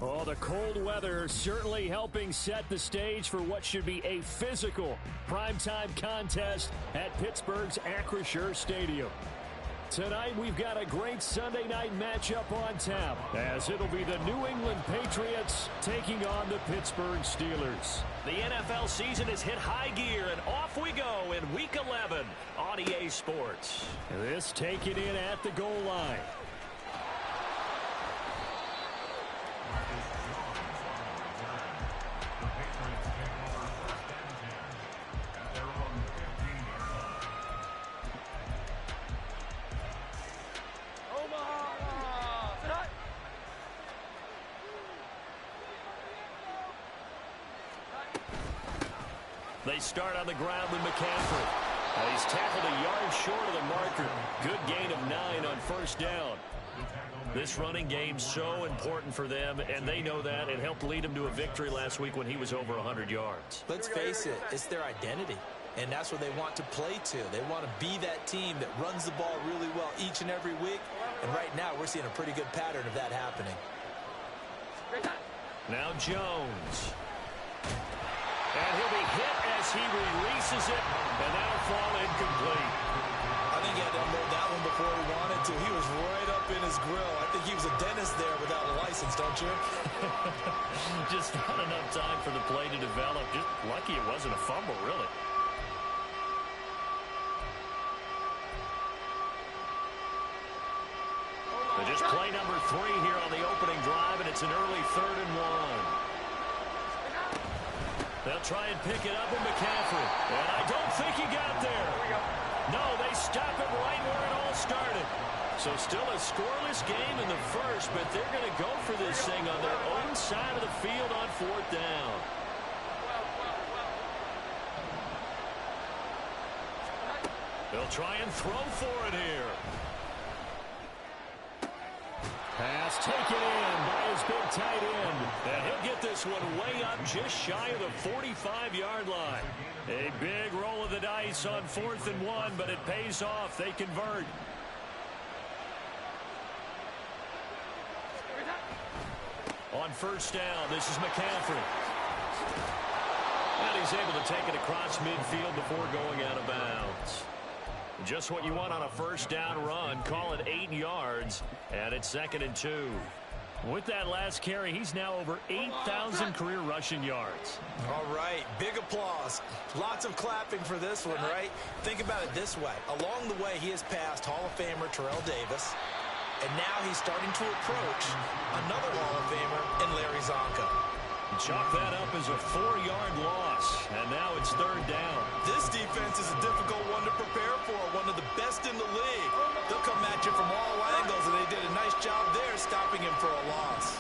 Oh, the cold weather certainly helping set the stage for what should be a physical primetime contest at Pittsburgh's Acrisure Stadium. Tonight, we've got a great Sunday night matchup on tap, as it'll be the New England Patriots taking on the Pittsburgh Steelers. The NFL season has hit high gear, and off we go in Week 11 on EA Sports. This taken in at the goal line. They start on the ground with McCaffrey. He's tackled a yard short of the marker. Good gain of 9 on first down. This running game's so important for them, and they know that. It helped lead them to a victory last week when he was over 100 yards. Let's face it, it's their identity, and that's what they want to play to. They want to be that team that runs the ball really well each and every week, and right now we're seeing a pretty good pattern of that happening. Now Jones. And he'll be hit as he releases it, and that'll fall incomplete. I think he had to unload that one before he wanted to. He was right up in his grill. I think he was a dentist there without a license, don't you? Just not enough time for the play to develop. Just lucky it wasn't a fumble, really. So just play number 3 here on the opening drive, and it's an early 3rd and 1. They'll try and pick it up with McCaffrey. And I don't think he got there. No, they stop it right where it all started. So still a scoreless game in the first, but they're going to go for this thing on their own side of the field on 4th down. They'll try and throw for it here. Pass taken in by his big tight end. And he'll get this one way up just shy of the 45-yard line. A big roll of the dice on 4th and 1, but it pays off. They convert. On first down, this is McCaffrey. And he's able to take it across midfield before going out of bounds. Just what you want on a first down run. Call it 8 yards, and it's 2nd and 2. With that last carry, he's now over 8,000 career rushing yards. All right, big applause. Lots of clapping for this one, right? Think about it this way. Along the way, he has passed Hall of Famer Terrell Davis, and now he's starting to approach another Hall of Famer in Larry Zonka. Chalk that up as a 4-yard loss, and now it's 3rd down. This defense is a difficult one to prepare for, one of the best in the league. They'll come at you from all angles, and they did a nice job there stopping him for a loss.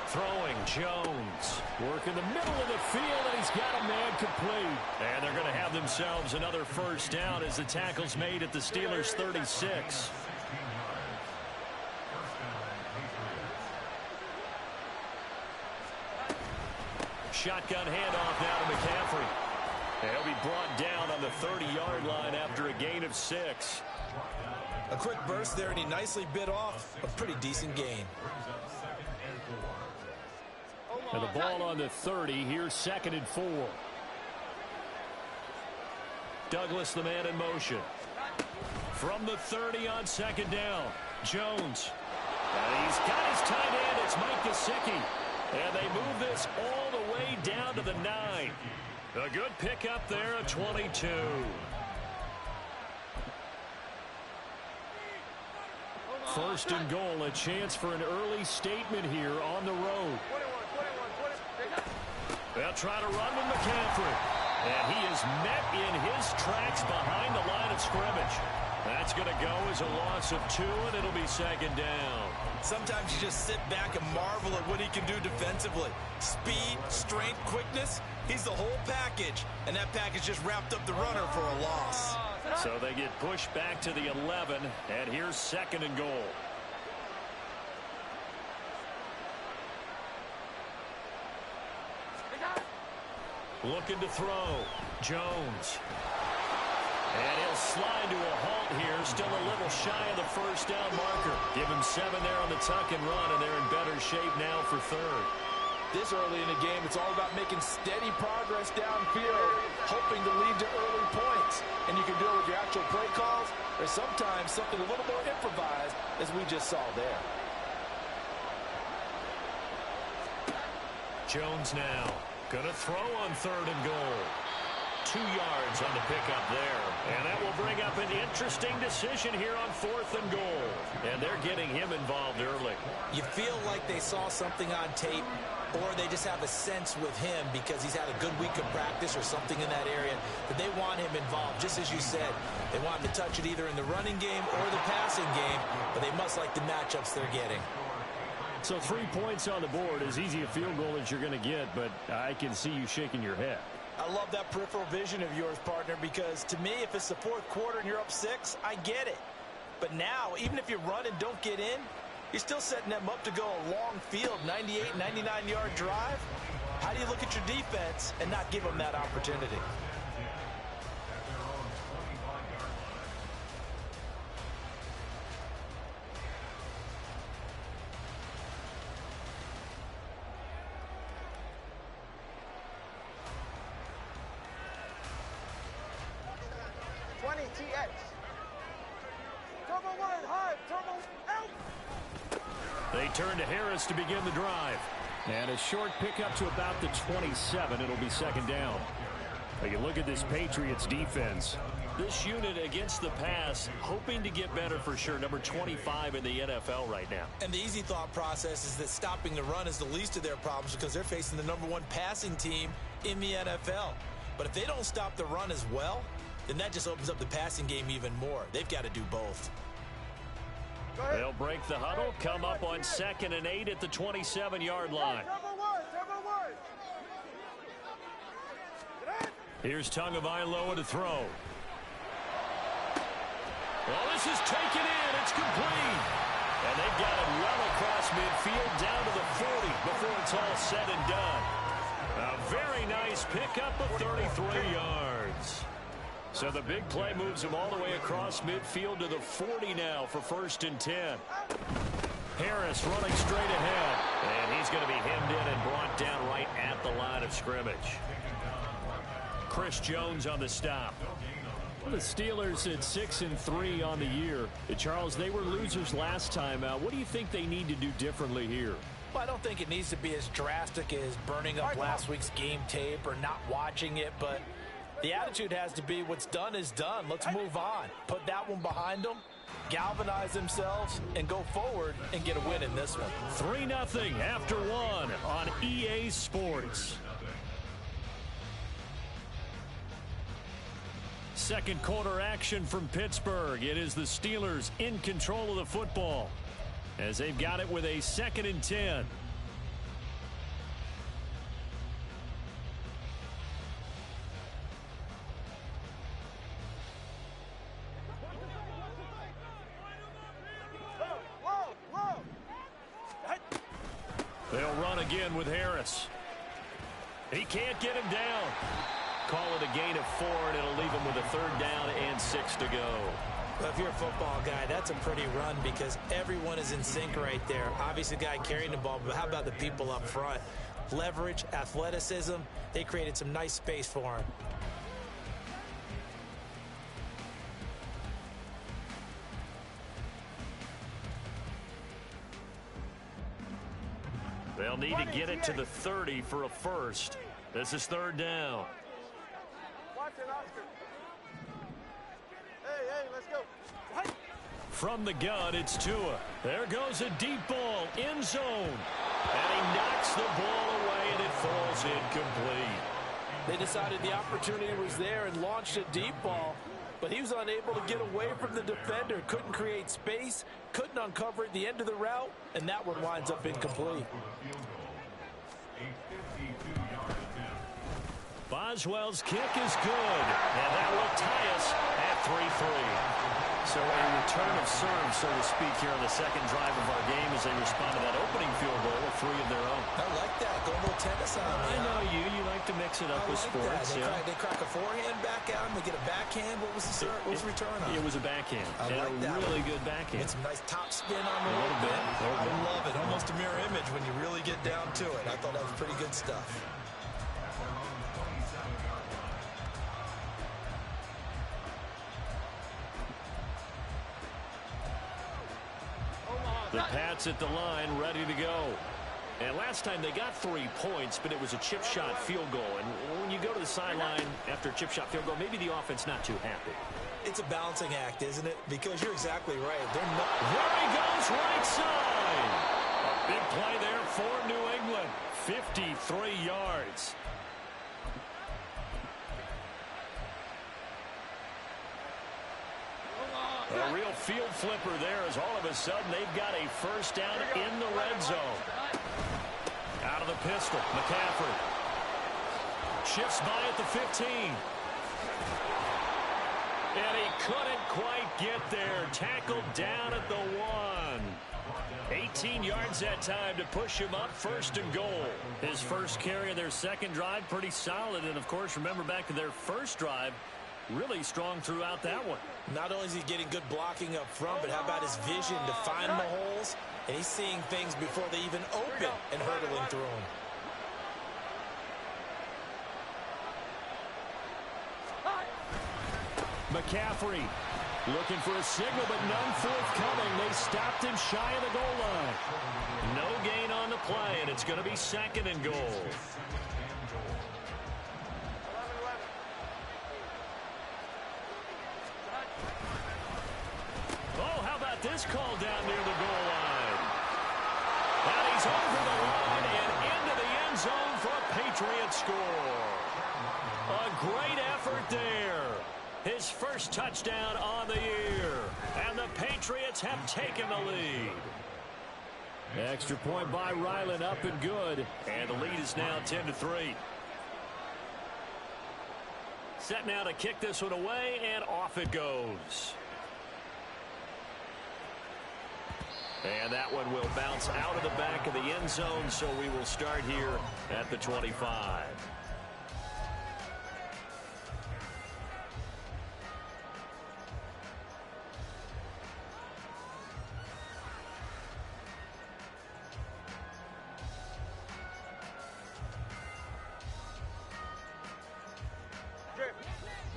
Throwing, Jones. Work in the middle of the field, and he's got a man complete. And they're going to have themselves another first down as the tackle's made at the Steelers' 36. Shotgun handoff now to McCaffrey. He'll be brought down on the 30-yard line after a gain of 6. A quick burst there, and he nicely bit off a pretty decent gain. And the ball on the 30. Here's 2nd and 4. Douglas, the man in motion. From the 30 on 2nd down. Jones. And he's got his tight end. It's Mike Gesicki. And they move this all the way down to the 9. A good pickup there at 22. First and goal, a chance for an early statement here on the road. They'll try to run with McCaffrey. And he is met in his tracks behind the line of scrimmage. That's going to go as a loss of 2, and it'll be 2nd down. Sometimes you just sit back and marvel at what he can do defensively. Speed, strength, quickness, he's the whole package. And that package just wrapped up the runner for a loss. So they get pushed back to the 11, and here's 2nd and goal. Looking to throw. Jones. And he'll slide to a halt here, still a little shy of the first down marker. Give him 7 there on the tuck and run, and they're in better shape now for third. This early in the game, it's all about making steady progress downfield, hoping to lead to early points. And you can do it with your actual play calls, or sometimes something a little more improvised, as we just saw there. Jones now going to throw on 3rd and goal. 2 yards on the pickup there. And that will bring up an interesting decision here on 4th and goal. And they're getting him involved early. You feel like they saw something on tape, or they just have a sense with him because he's had a good week of practice or something in that area that they want him involved. Just as you said, they want him to touch it either in the running game or the passing game, but they must like the matchups they're getting. So 3 points on the board, as easy a field goal as you're going to get, but I can see you shaking your head. I love that peripheral vision of yours, partner, because to me, if it's the 4th quarter and you're up 6, I get it. But now, even if you run and don't get in, you're still setting them up to go a long field, 98, 99-yard drive. How do you look at your defense and not give them that opportunity? They turn to Harris to begin the drive. And a short pickup to about the 27. It'll be 2nd down. You look at this Patriots defense. This unit against the pass, hoping to get better for sure. Number 25 in the NFL right now. And the easy thought process is that stopping the run is the least of their problems because they're facing the #1 passing team in the NFL. But if they don't stop the run as well, then that just opens up the passing game even more. They've got to do both. They'll break the huddle, come up on 2nd and 8 at the 27-yard line. Here's Tagovailoa to throw. Well, this is taken in. It's complete. And they've got it well across midfield down to the 40 before it's all said and done. A very nice pickup of 33 yards. So the big play moves him all the way across midfield to the 40 now for 1st and 10. Harris running straight ahead. And he's going to be hemmed in and brought down right at the line of scrimmage. Chris Jones on the stop. The Steelers at 6-3 on the year. Charles, they were losers last time out. What do you think they need to do differently here? Well, I don't think it needs to be as drastic as burning up last week's game tape or not watching it, but the attitude has to be what's done is done. Let's move on. Put that one behind them, galvanize themselves, and go forward and get a win in this one. 3-0 after 1 on EA Sports. Second quarter action from Pittsburgh. It is the Steelers in control of the football as they've got it with a 2nd and 10. They'll run again with Harris. He can't get him down. Call it a gain of 4, and it'll leave him with a 3rd down and 6 to go. Well, if you're a football guy, that's a pretty run because everyone is in sync right there. Obviously, the guy carrying the ball, but how about the people up front? Leverage, athleticism, they created some nice space for him. They'll need to get it to the 30 for a first. This is 3rd down. Watch it, Oscar. Hey, let's go. From the gun, it's Tua. There goes a deep ball, end zone. And he knocks the ball away, and it falls incomplete. They decided the opportunity was there and launched a deep ball, but he was unable to get away from the defender. Couldn't create space, couldn't uncover at the end of the route, and that one winds up incomplete. Boswell's kick is good, and that will tie us at 3-3. So a return of serve, so to speak, here on the second drive of our game as they respond to that opening field goal with 3 of their own. I like that. Go a little tennis on I me. know you like to mix mix it up with like sports. That. They crack a forehand back out and they get a backhand. What was the return on? It was a backhand. I like a really good backhand. Get some nice top spin on the little bit. I love it. Almost a mirror image when you really get down to it. I thought that was pretty good stuff. The Pats at the line, ready to go. And last time they got 3 points, but it was a chip shot field goal. And when you go to the sideline after a chip shot field goal, maybe the offense not too happy. It's a balancing act, isn't it? Because you're exactly right. They're not. There he goes, right side. A big play there for New England. 53 yards. A real field flipper there as all of a sudden they've got a first down in the red zone. Out of the pistol, McCaffrey. Shifts by at the 15. And he couldn't quite get there. Tackled down at the 1. 18 yards that time to push him up, first and goal. His first carry of their second drive, pretty solid. And, of course, remember back to their first drive, really strong throughout that one. Not only is he getting good blocking up front, but how about his vision to find the holes? And he's seeing things before they even open and hurtling through them. McCaffrey looking for a signal, but none forthcoming. They stopped him shy of the goal line. No gain on the play, and it's going to be second and goal. Oh, how about this call down near the goal line? And he's over the line and into the end zone for a Patriot score. A great effort there. His first touchdown on the year. And the Patriots have taken the lead. Extra point by Ryland, up and good. And the lead is now 10-3. Set now to kick this one away, and off it goes. And that one will bounce out of the back of the end zone, so we will start here at the 25.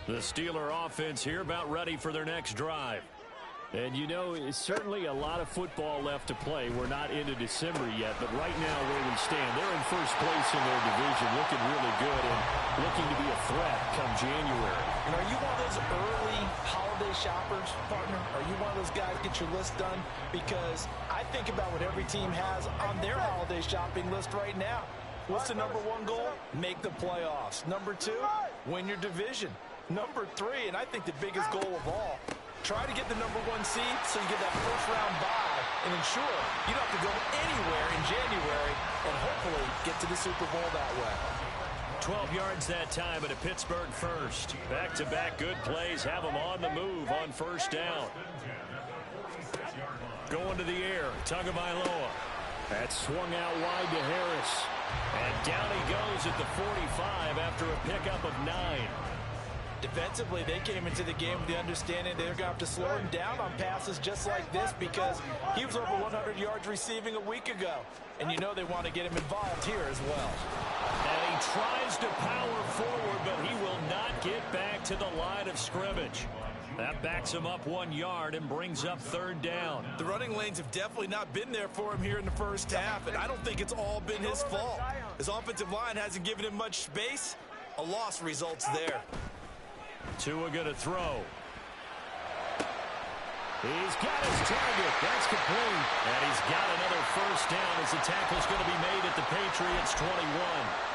The Steeler offense here about ready for their next drive. And, you know, it's certainly a lot of football left to play. We're not into December yet, but right now where we stand, they're in first place in their division, looking really good and looking to be a threat come January. And are you one of those early holiday shoppers, partner? Are you one of those guys get your list done? Because I think about what every team has on their holiday shopping list right now. What's the number one goal? Make the playoffs. Number two, win your division. Number three, and I think the biggest goal of all, try to get the number one seed so you get that first-round bye and ensure you don't have to go anywhere in January and hopefully get to the Super Bowl that way. 12 yards that time at a Pittsburgh first. Back-to-back good plays have them on the move on first down. Going to the air, Tagovailoa. That swung out wide to Harris. And down he goes at the 45 after a pickup of 9. Defensively, they came into the game with the understanding they're going to have to slow him down on passes just like this because he was over 100 yards receiving a week ago. And you know they want to get him involved here as well. And he tries to power forward, but he will not get back to the line of scrimmage. That backs him up 1 yard and brings up third down. The running lanes have definitely not been there for him here in the first half, and I don't think it's all been his fault. His offensive line hasn't given him much space. A loss results there. Tua going to throw. He's got his target. That's complete. And he's got another first down as the tackle's going to be made at the Patriots 21.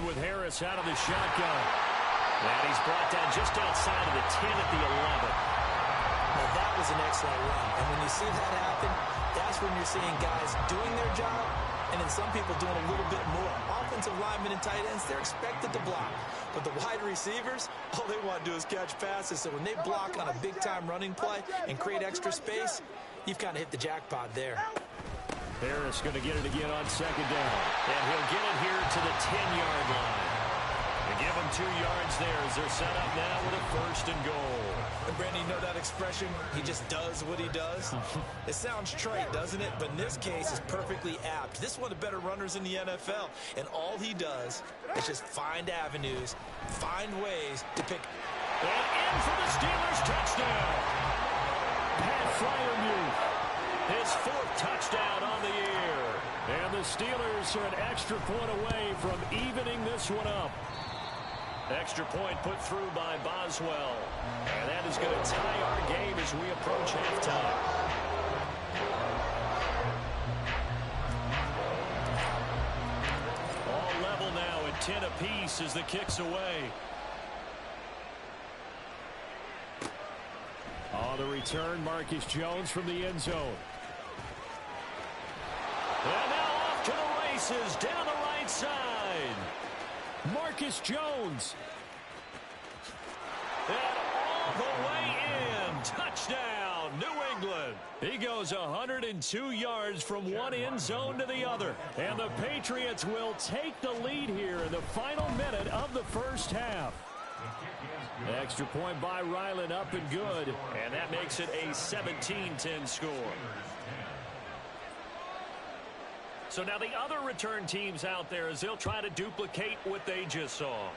With Harris out of the shotgun. And he's brought down just outside of the 10 at the 11. Now that was an excellent run. And when you see that happen, That's when you're seeing guys doing their job, and then some people doing a little bit more. Offensive linemen and tight ends, they're expected to block. But the wide receivers, all they want to do is catch passes. So when they block on a big-time running play and create extra space, you've kind of hit the jackpot there. Harris going to get it again on second down. And he'll get it here to the 10-yard line. They give him 2 yards there as they're set up now with a 1st and goal. And Brandon, you know that expression? He just does what he does. It sounds trite, doesn't it? But in this case, it's perfectly apt. This is one of the better runners in the NFL. And all he does is just find avenues, find ways to pick. And in for the Steelers touchdown. Pat Fryermuth. His 4th touchdown on the year. And the Steelers are an extra point away from evening this one up. Extra point put through by Boswell. And that is going to tie our game as we approach halftime. All level now at 10 apiece as the kick's away. On the return, Marcus Jones from the end zone. And now off to the races down the right side. Marcus Jones. And all the way in. Touchdown, New England. He goes 102 yards from one end zone to the other. And the Patriots will take the lead here in the final minute of the first half. Extra point by Ryland, up and good. And that makes it a 17-10 score. So now the other return teams out there, as they'll try to duplicate what they just saw.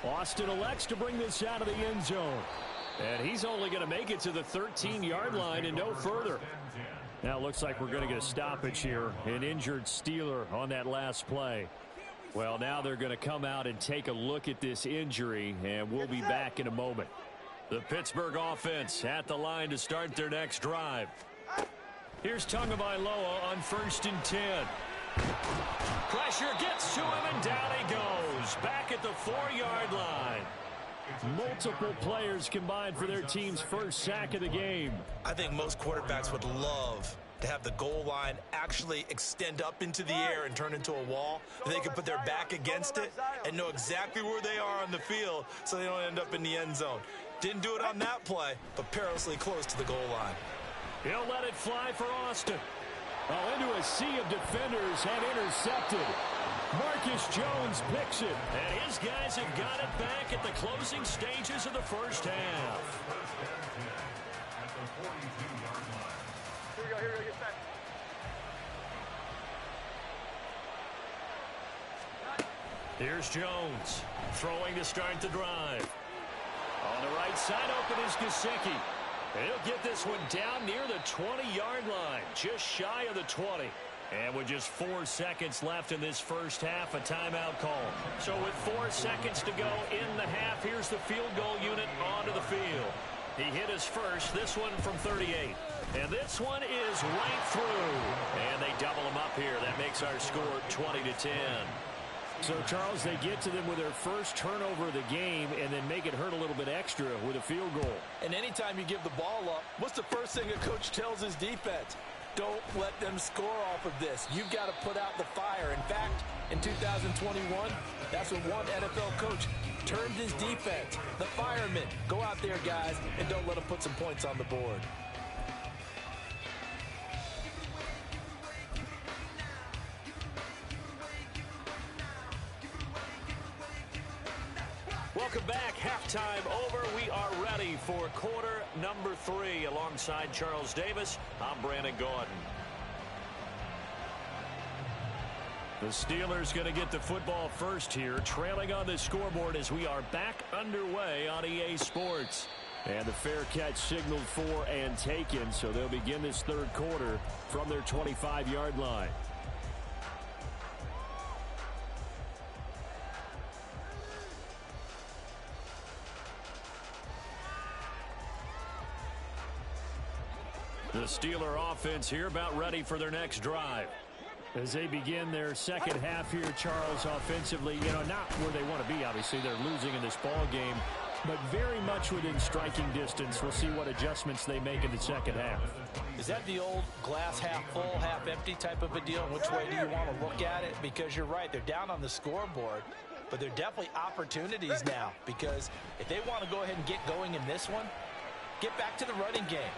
Austin elects to bring this out of the end zone. And he's only going to make it to the 13-yard line and no further. Now it looks like we're going to get a stoppage here. An injured Steeler on that last play. Well, now they're going to come out and take a look at this injury, and we'll be back in a moment. The Pittsburgh offense at the line to start their next drive. Here's Tagovailoa on 1st and 10. Pressure gets to him, and down he goes. Back at the 4-yard line. Multiple players combined for their team's first sack of the game. I think most quarterbacks would love to have the goal line actually extend up into the air and turn into a wall. They can put their back against it and know exactly where they are on the field so they don't end up in the end zone. Didn't do it on that play, but perilously close to the goal line. He'll let it fly for Austin. Oh, into a sea of defenders and intercepted. Marcus Jones picks it. And his guys have got it back at the closing stages of the first half. Here we go, get back. Here's Jones throwing to start the drive. On the right side open is Gesicki. He'll get this one down near the 20-yard line, just shy of the 20. And with just 4 seconds left in this first half, a timeout call. So with 4 seconds to go in the half, here's the field goal unit onto the field. He hit his first, this one from 38. And this one is right through. And they double him up here. That makes our score 20-10. So, Charles, they get to them with their first turnover of the game and then make it hurt a little bit extra with a field goal. And anytime you give the ball up, what's the first thing a coach tells his defense? Don't let them score off of this. You've got to put out the fire. In fact, in 2021, that's when one NFL coach turned his defense. The firemen. Go out there, guys, and don't let them put some points on the board. Welcome back. Halftime over. We are ready for quarter number 3. Alongside Charles Davis, I'm Brandon Gordon. The Steelers going to get the football first here, trailing on the scoreboard as we are back underway on EA Sports. And the fair catch signaled for and taken, so they'll begin this third quarter from their 25-yard line. The Steeler offense here about ready for their next drive. As they begin their second half here, Charles, offensively, not where they want to be, obviously. They're losing in this ball game. but very much within striking distance. We'll see what adjustments they make in the second half. Is that the old glass half full, half empty type of a deal? Which way do you want to look at it? Because you're right, they're down on the scoreboard, but they're definitely opportunities now, because if they want to go ahead and get going in this one, get back to the running game.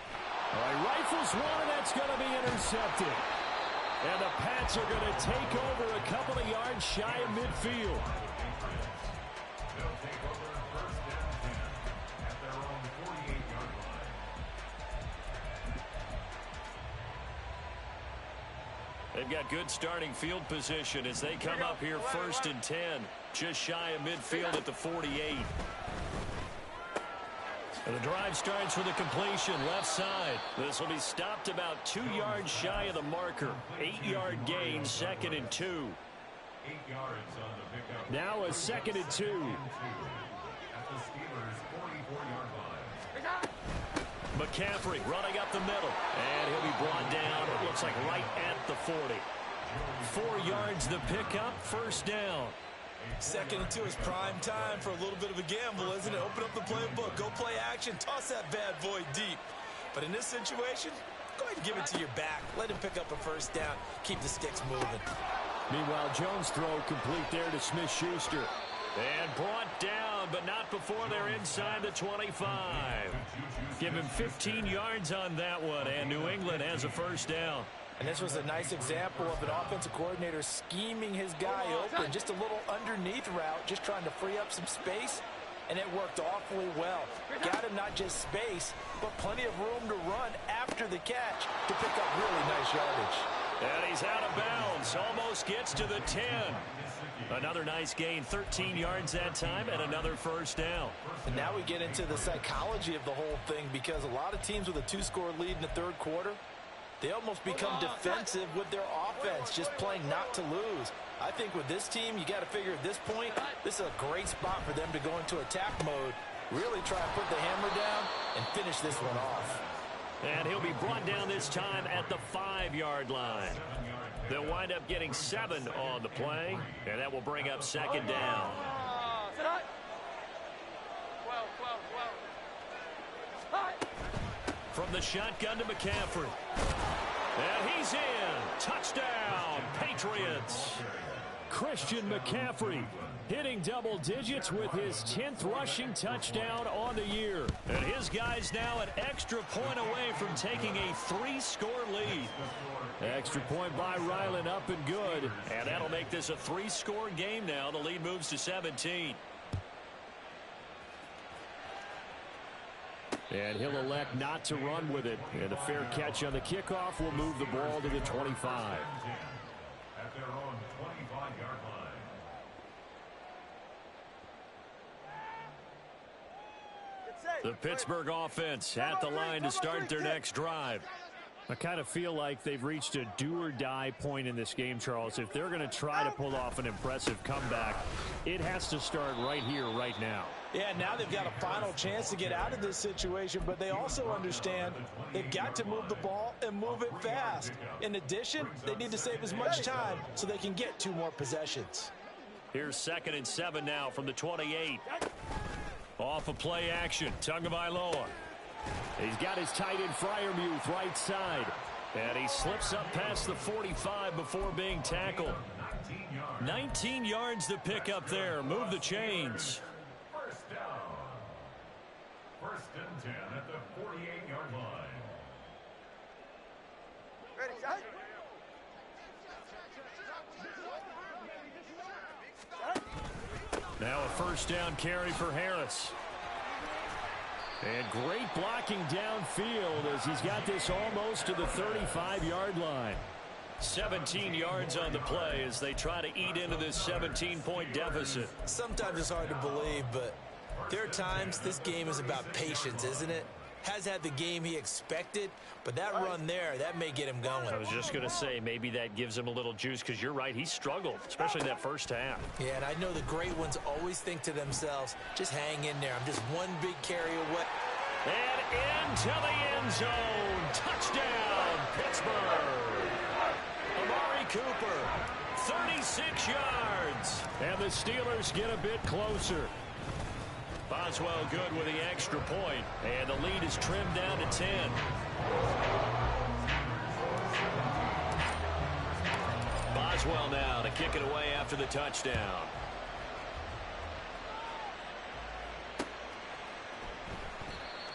All right, rifles one, and that's going to be intercepted. And the Pats are going to take over a couple of yards shy of midfield. They've got good starting field position as they come up here 1st and 10, just shy of midfield at the 48. And the drive starts with a completion left side. This will be stopped about 2 yards shy of the marker. 8-yard gain, 2nd and 2. 8 yards on the pickup. Now a 2nd and 2. At the Steelers' 44-yard line. McCaffrey running up the middle. And he'll be brought down, it looks like right at the 40. 4 yards the pickup, 1st down. 2nd and 2 is prime time for a little bit of a gamble, isn't it? Open up the playbook, go play action, toss that bad boy deep. But in this situation, go ahead and give it to your back. Let him pick up a 1st down. Keep the sticks moving. Meanwhile, Jones' throw complete there to Smith-Schuster. And brought down, but not before they're inside the 25. Give him 15 yards on that one, and New England has a 1st down. And this was a nice example of an offensive coordinator scheming his guy open. Just a little underneath route, just trying to free up some space. And it worked awfully well. Got him not just space, but plenty of room to run after the catch to pick up really nice yardage. And he's out of bounds. Almost gets to the 10. Another nice gain, 13 yards that time, and another 1st down. And now we get into the psychology of the whole thing, because a lot of teams with a 2-score lead in the 3rd quarter, they almost become defensive with their offense, just playing not to lose. I think with this team, you got to figure at this point, this is a great spot for them to go into attack mode, really try and put the hammer down and finish this one off. And he'll be brought down this time at the 5-yard line. They'll wind up getting 7 on the play, and that will bring up 2nd down. From the shotgun to McCaffrey. And he's in. Touchdown, Patriots. Christian McCaffrey hitting double digits with his 10th rushing touchdown on the year. And his guys now an extra point away from taking a 3-score lead. Extra point by Ryland, up and good. And that'll make this a 3-score game now. The lead moves to 17. And he'll elect not to run with it. And a fair catch on the kickoff will move the ball to the 25. At their own 25-yard line. The Pittsburgh offense at the line to start their next drive. I kind of feel like they've reached a do-or-die point in this game, Charles. If they're going to try to pull off an impressive comeback, it has to start right here, right now. Yeah, now they've got a final chance to get out of this situation, but they also understand they've got to move the ball and move it fast. In addition, they need to save as much time so they can get 2 more possessions. Here's 2nd and 7 now from the 28. Off of play action, Tagovailoa. He's got his tight end Freiermuth right side. And he slips up past the 45 before being tackled. 19 yards to pick up there. Move the chains. 1st down. 1st and 10 at the 48-yard line. Ready, set. Now a 1st down carry for Harris. And great blocking downfield as he's got this almost to the 35-yard line. 17 yards on the play as they try to eat into this 17-point deficit. Sometimes it's hard to believe, but there are times this game is about patience, isn't it? Has had the game he expected, but that run there, that may get him going. I was just going to say, maybe that gives him a little juice, because you're right, he struggled, especially that 1st half. Yeah, and I know the great ones always think to themselves, just hang in there. I'm just one big carry away. And into the end zone. Touchdown, Pittsburgh. Amari Cooper, 36 yards. And the Steelers get a bit closer. Boswell good with the extra point, and the lead is trimmed down to 10. Boswell now to kick it away after the touchdown.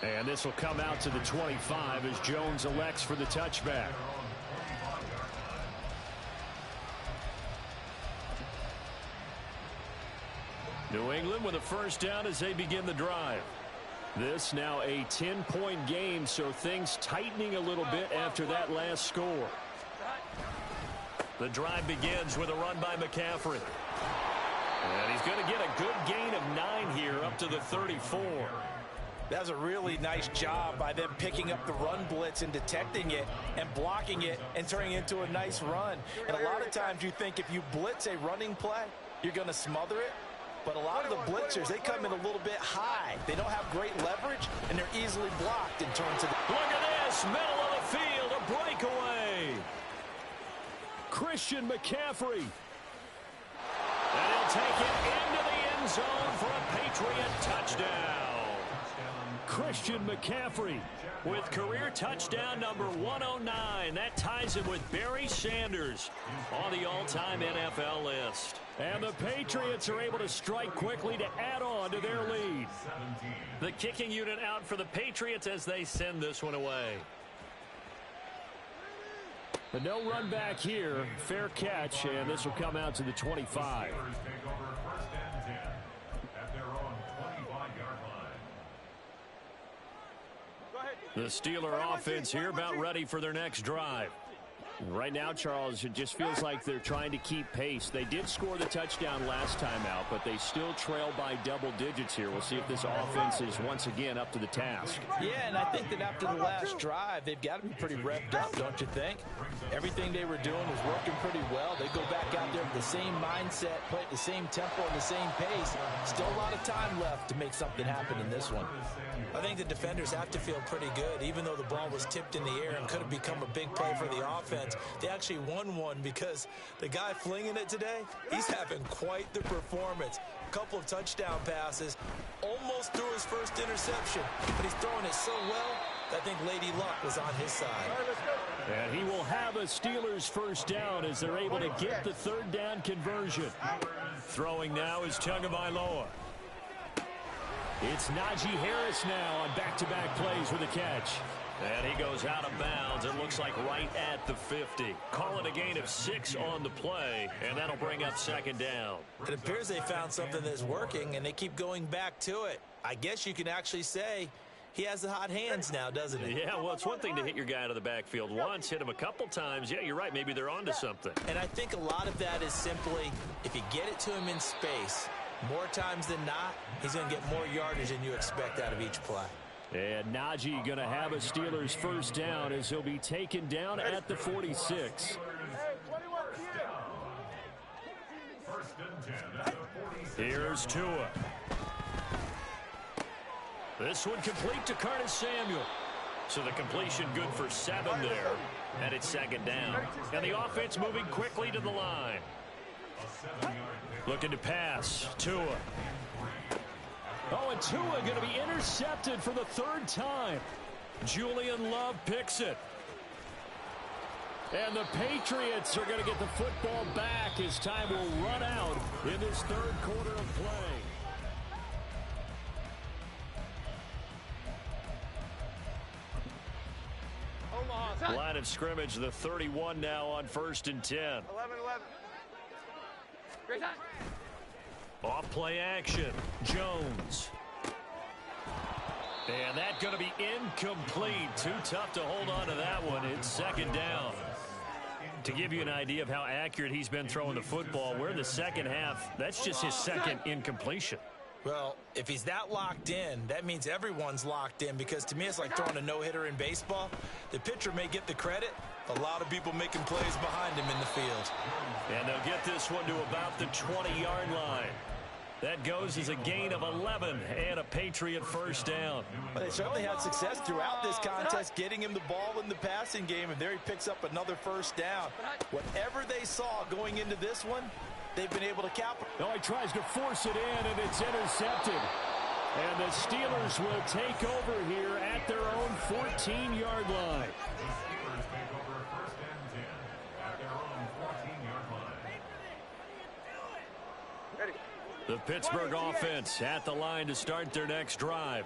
And this will come out to the 25 as Jones elects for the touchback. New England with a first down as they begin the drive. This now a 10-point game, so things tightening a little bit after that last score. The drive begins with a run by McCaffrey. And he's going to get a good gain of 9 here up to the 34. That's a really nice job by them picking up the run blitz and detecting it and blocking it and turning it into a nice run. And a lot of times you think if you blitz a running play, you're going to smother it. But a lot of the blitzers, they come in a little bit high. They don't have great leverage, and they're easily blocked in terms of... Look at this, middle of the field, a breakaway. Christian McCaffrey. And he'll take it into the end zone for a Patriot touchdown. Christian McCaffrey with career touchdown number 109. That ties him with Barry Sanders on the all-time NFL list. And the Patriots are able to strike quickly to add on to their lead. The kicking unit out for the Patriots as they send this one away. But no run back here. Fair catch, and this will come out to the 25. The Steeler offense here about ready for their next drive. Right now, Charles, it just feels like they're trying to keep pace. They did score the touchdown last time out, but they still trail by double digits here. We'll see if this offense is once again up to the task. Yeah, and I think that after the last drive, they've got to be pretty revved up, don't you think? Everything they were doing was working pretty well. They go back out there with the same mindset, play at the same tempo and the same pace. Still a lot of time left to make something happen in this one. I think the defenders have to feel pretty good. Even though the ball was tipped in the air and could have become a big play for the offense, they actually won one because the guy flinging it today, he's having quite the performance. A couple of touchdown passes, almost threw his first interception, but he's throwing it so well that I think Lady Luck was on his side. And he will have a Steelers first down as they're able to get the third down conversion. Throwing now is Tagovailoa. It's Najee Harris now on back-to-back plays with a catch. And he goes out of bounds, it looks like right at the 50. Call it a gain of 6 on the play, and that'll bring up second down. It appears they found something that's working, and they keep going back to it. I guess you can actually say he has the hot hands now, doesn't he? Yeah, well, it's one thing to hit your guy out of the backfield once, hit him a couple times. Yeah, you're right, maybe they're onto something. And I think a lot of that is simply if you get it to him in space, more times than not, he's going to get more yardage than you expect out of each play. And Najee going to have a Steelers first down as he'll be taken down at the 46. Here's Tua. This one complete to Curtis Samuel. So the completion good for 7 there. And it's second down. And the offense moving quickly to the line. Looking to pass. Tua. Oh, and Tua going to be intercepted for the third time. Julian Love picks it. And the Patriots are going to get the football back as time will run out in this third quarter of play. Line of scrimmage, the 31 now on 1st and 10. 11-11. Great time. Off play action. Jones. And that going to be incomplete. Too tough to hold on to that one. It's second down. To give you an idea of how accurate he's been throwing the football, we're in the second half. That's just his second incompletion. Well, if he's that locked in, that means everyone's locked in, because to me it's like throwing a no-hitter in baseball. The pitcher may get the credit. A lot of people making plays behind him in the field. And they'll get this one to about the 20-yard line. That goes as a gain of 11 and a Patriot first down. Well, they certainly had success throughout this contest getting him the ball in the passing game, and there he picks up another first down. Whatever they saw going into this one, they've been able to capitalize. Oh, he tries to force it in, and it's intercepted. And the Steelers will take over here at their own 14-yard line. Steelers take over 1st and 10 at their own 14-yard line. The Pittsburgh offense at the line to start their next drive.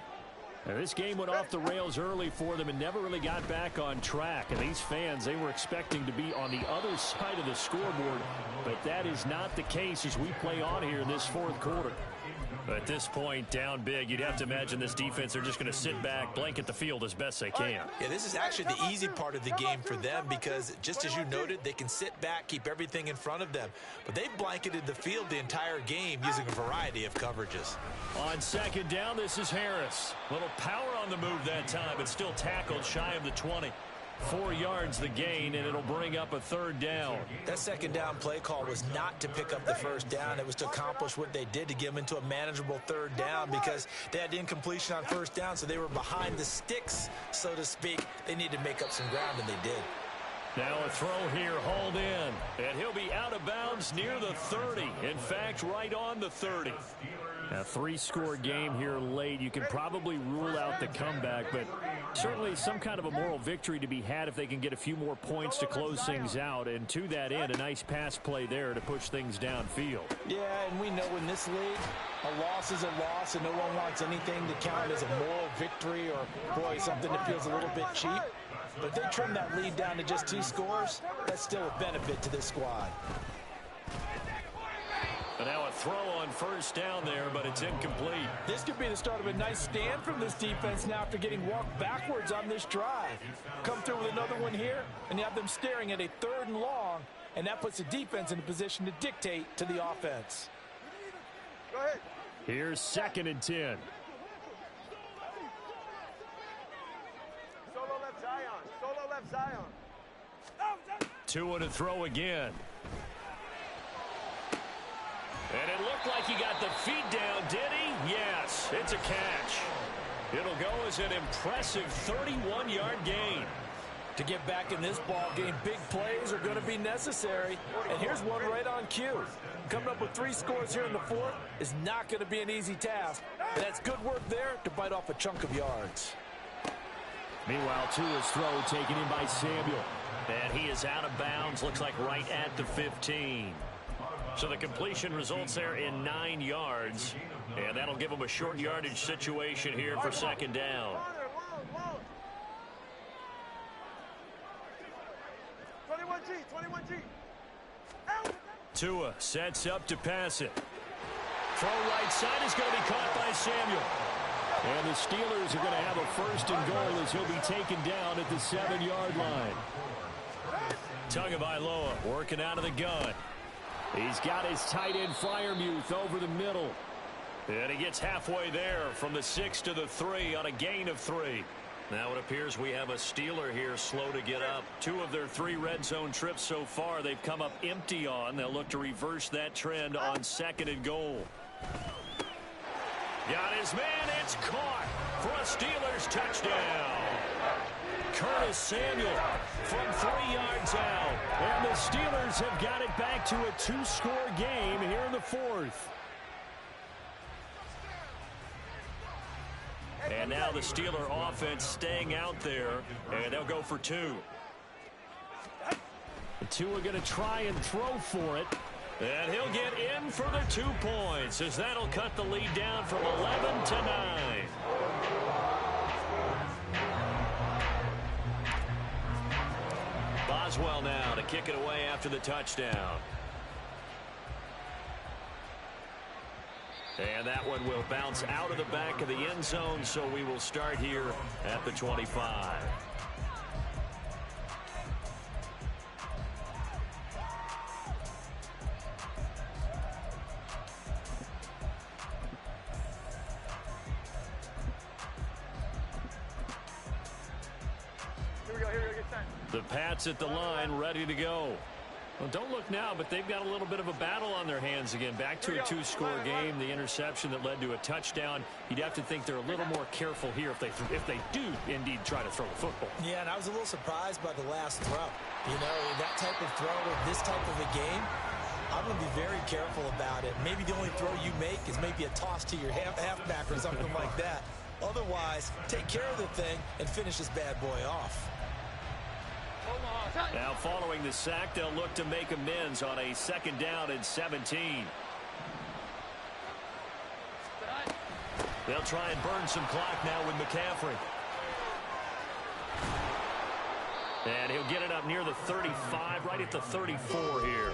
Now, this game went off the rails early for them and never really got back on track. And these fans, they were expecting to be on the other side of the scoreboard. But that is not the case as we play on here in this fourth quarter. At this point, down big, you'd have to imagine this defense, they're just going to sit back, blanket the field as best they can. Yeah, this is actually the easy part of the game for them because, just as you noted, they can sit back, keep everything in front of them. But they've blanketed the field the entire game using a variety of coverages. On second down, this is Harris. Little power on the move that time, but still tackled shy of the 20. 4 yards the gain, and it'll bring up a third down. That second down play call was not to pick up the first down. It was to accomplish what they did, to get them into a manageable third down because they had incompletion on first down, so they were behind the sticks, so to speak. They needed to make up some ground, and they did. Now a throw here, hauled in, and he'll be out of bounds near the 30. In fact, right on the 30. A 3-score game here late. You can probably rule out the comeback, but certainly some kind of a moral victory to be had if they can get a few more points to close things out. And to that end, a nice pass play there to push things downfield. Yeah, and we know in this league, a loss is a loss, and no one wants anything to count as a moral victory or, boy, something that feels a little bit cheap. But if they trim that lead down to just 2 scores, that's still a benefit to this squad. And now a throw on first down there, but it's incomplete. This could be the start of a nice stand from this defense now after getting walked backwards on this drive. Come through with another one here, and you have them staring at a 3rd and long, and that puts the defense in a position to dictate to the offense. Go ahead. Here's 2nd and 10. Solo left Zion. Solo left Zion. Tua to throw again. And it looked like he got the feet down, did he? Yes, it's a catch. It'll go as an impressive 31-yard gain. To get back in this ball game, big plays are going to be necessary. And here's one right on cue. Coming up with 3 scores here in the 4th is not going to be an easy task. But that's good work there to bite off a chunk of yards. Meanwhile, Tua's throw taken in by Samuel. And he is out of bounds, looks like right at the 15. So the completion results there in 9 yards. And that'll give him a short yardage situation here for 2nd down. 21G. Tua sets up to pass it. Throw right side is going to be caught by Samuel. And the Steelers are going to have a 1st and goal as he'll be taken down at the 7-yard line. Tagovailoa working out of the gun. He's got his tight end Freiermuth over the middle. And he gets halfway there from the 6 to the 3 on a gain of 3. Now it appears we have a Steeler here slow to get up. 2 of their 3 red zone trips so far they've come up empty on. They'll look to reverse that trend on 2nd and goal. Got his man. It's caught for a Steelers touchdown. Curtis Samuel from 3 yards out. And the Steelers have got it back to a 2-score game here in the 4th. And now the Steeler offense staying out there, and they'll go for 2. The 2 are going to try and throw for it. And he'll get in for the 2 points, as that'll cut the lead down from 11 to 9. Boswell now to kick it away after the touchdown. And that one will bounce out of the back of the end zone, so we will start here at the 25. Here we go, get set. The Pats at the line, ready to go. Well, don't look now, but they've got a little bit of a battle on their hands again. Back to a 2-score game. The interception that led to a touchdown. You'd have to think they're a little more careful here if they do indeed try to throw the football. Yeah, and I was a little surprised by the last throw. You know, that type of throw in this type of a game, I'm going to be very careful about it. Maybe the only throw you make is maybe a toss to your halfback or something like that. Otherwise, take care of the thing and finish this bad boy off. Now following the sack, they'll look to make amends on a 2nd down and 17. They'll try and burn some clock now with McCaffrey. And he'll get it up near the 35, right at the 34 here.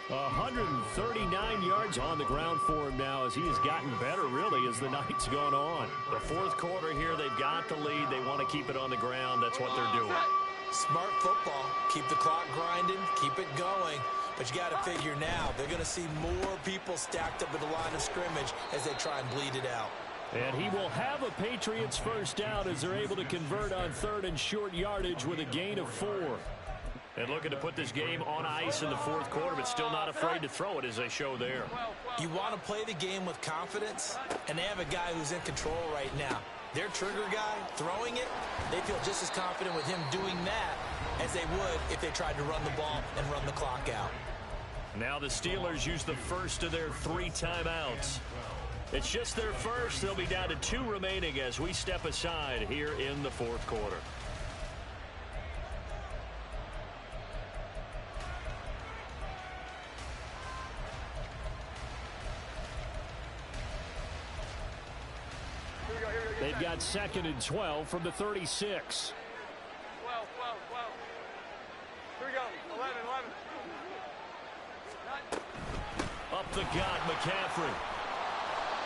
139 yards on the ground for him now as he has gotten better, really, as the night's gone on. The 4th quarter here, they've got the lead. They want to keep it on the ground. That's what they're doing. Smart football. Keep the clock grinding. Keep it going. But you got to figure now, they're going to see more people stacked up at the line of scrimmage as they try and bleed it out. And he will have a Patriots first down as they're able to convert on 3rd and short yardage with a gain of 4. And looking to put this game on ice in the 4th quarter, but still not afraid to throw it as they show there. You want to play the game with confidence, and they have a guy who's in control right now. Their trigger guy, throwing it, they feel just as confident with him doing that as they would if they tried to run the ball and run the clock out. Now the Steelers use the first of their 3 timeouts. It's just their first. They'll be down to 2 remaining as we step aside here in the 4th quarter. They've got 2nd and 12 from the 36. 12. Here we go. 11. Up the gut, McCaffrey.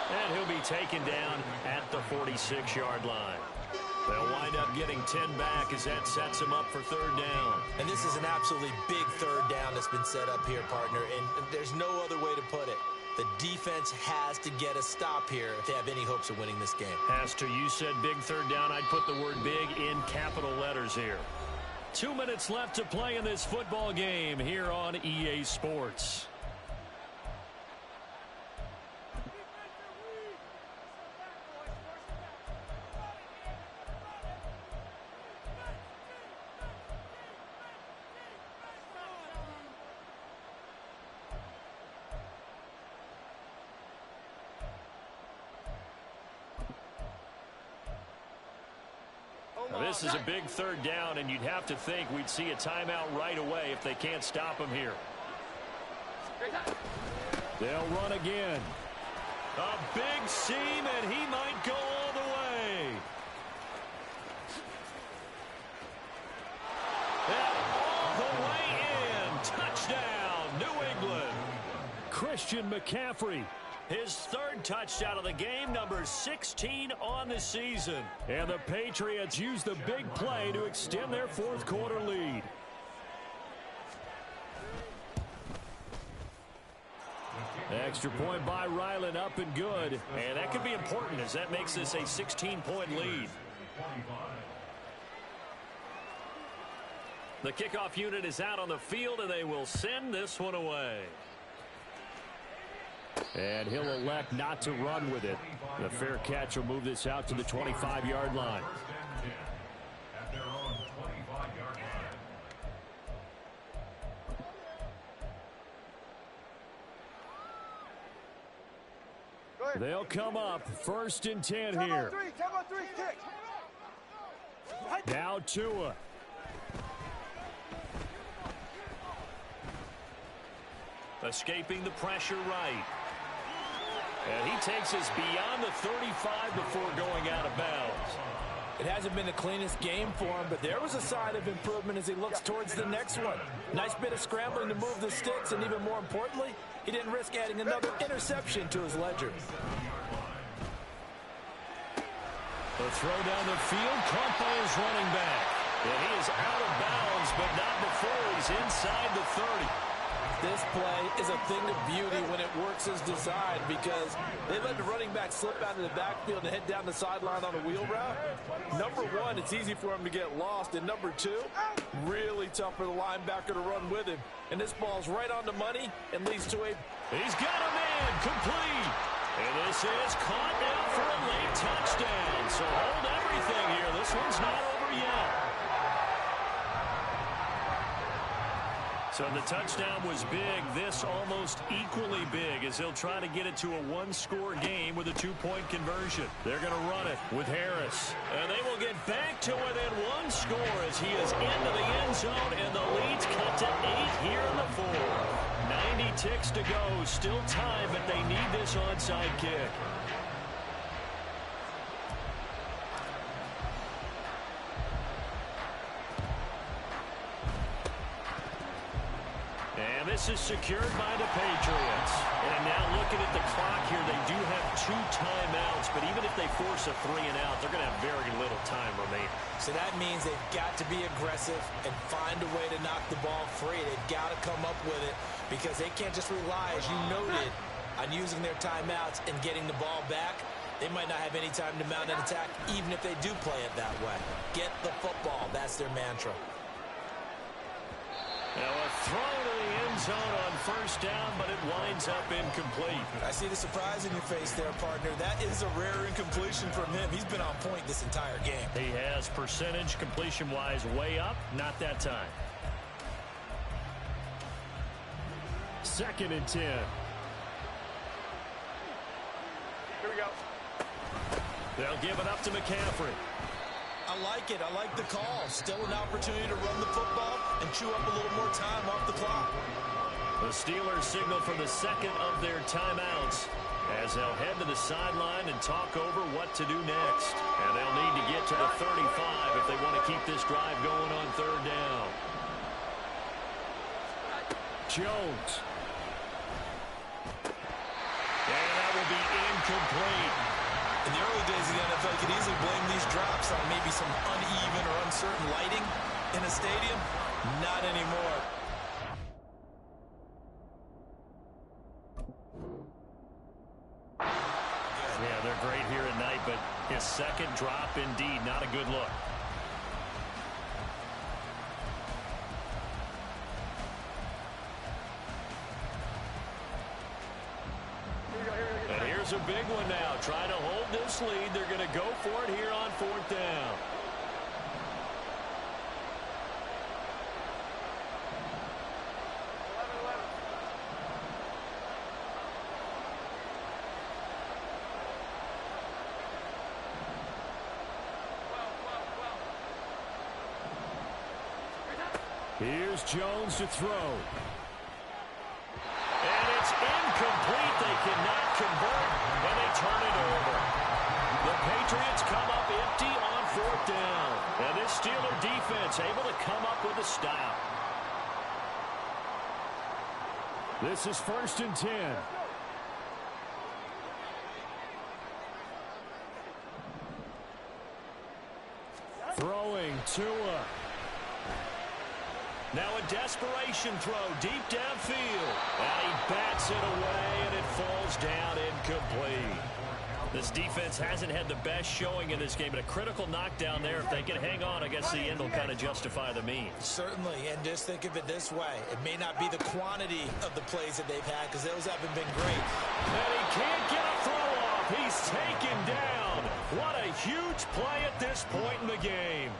And he'll be taken down at the 46-yard line. They'll wind up getting 10 back as that sets them up for 3rd down. And this is an absolutely big 3rd down that's been set up here, partner, and there's no other way to put it. The defense has to get a stop here if they have any hopes of winning this game. Has to. You said big 3rd down. I'd put the word big in capital letters here. 2 minutes left to play in this football game here on EA Sports. This is a big 3rd down, and you'd have to think we'd see a timeout right away if they can't stop him here. They'll run again. A big seam, and he might go all the way. And all the way in. Touchdown, New England. Christian McCaffrey. His 3rd touchdown of the game, number 16 on the season. And the Patriots use the big play to extend their 4th quarter lead. Extra point by Ryland, up and good. And that could be important as that makes this a 16-point lead. The kickoff unit is out on the field, and they will send this one away. And he'll elect not to run with it. The fair catch will move this out to the 25-yard line. They'll come up 1st and 10 here. Now Tua. Escaping the pressure right. And he takes us beyond the 35 before going out of bounds. It hasn't been the cleanest game for him, but there was a sign of improvement as he looks towards the next one. Nice bit of scrambling to move the sticks, and even more importantly, he didn't risk adding another interception to his ledger. The throw down the field, caught by his running back. And he is out of bounds, but not before he's inside the 30. This play is a thing of beauty when it works as designed because they let the running back slip out of the backfield and head down the sideline on a wheel route. Number one, it's easy for him to get lost. And number two, really tough for the linebacker to run with him. And this ball's right on the money and leads to a... He's got a man complete. And this is caught now for a late touchdown. So hold everything here. This one's not over yet. So the touchdown was big. This almost equally big as he'll try to get it to a one-score game with a two-point conversion. They're going to run it with Harris. And they will get back to within one score as he is into the end zone, and the lead's cut to 8 here in the fourth. 90 ticks to go. Still time, but they need this onside kick. And this is secured by the Patriots. And now looking at the clock here, they do have 2 timeouts, but even if they force a 3-and-out, they're going to have very little time remaining. So that means they've got to be aggressive and find a way to knock the ball free. They've got to come up with it because they can't just rely, as you noted, on using their timeouts and getting the ball back. They might not have any time to mount an attack, even if they do play it that way. Get the football. That's their mantra. Now a throw to the end zone on first down, but it winds up incomplete. I see the surprise in your face there, partner. That is a rare incompletion from him. He's been on point this entire game. He has percentage completion-wise way up, not that time. 2nd and 10. Here we go. They'll give it up to McCaffrey. I like it. I like the call. Still an opportunity to run the football and chew up a little more time off the clock. The Steelers signal for the second of their timeouts as they'll head to the sideline and talk over what to do next. And they'll need to get to the 35 if they want to keep this drive going on 3rd down. Jones. And that will be incomplete. In the early days of the NFL, you could easily blame these drops on maybe some uneven or uncertain lighting in a stadium. Not anymore. Yeah, they're great here at night, but his second drop, indeed, not a good look. And here's a big one now. Trying to hold this lead. They're going to go for it here on 4th down. Here's Jones to throw. And it's incomplete. They cannot convert, and they turn it over. The Patriots come up empty on 4th down. And this Steeler defense able to come up with a stop. This is 1st and 10. Throwing Tua. Now a desperation throw deep downfield. And he bats it away, and it falls down incomplete. This defense hasn't had the best showing in this game, but a critical knockdown there. If they can hang on, I guess the end will kind of justify the means. Certainly, and just think of it this way. It may not be the quantity of the plays that they've had because those haven't been great. And he can't get a throw off. He's taken down. What a huge play at this point in the game.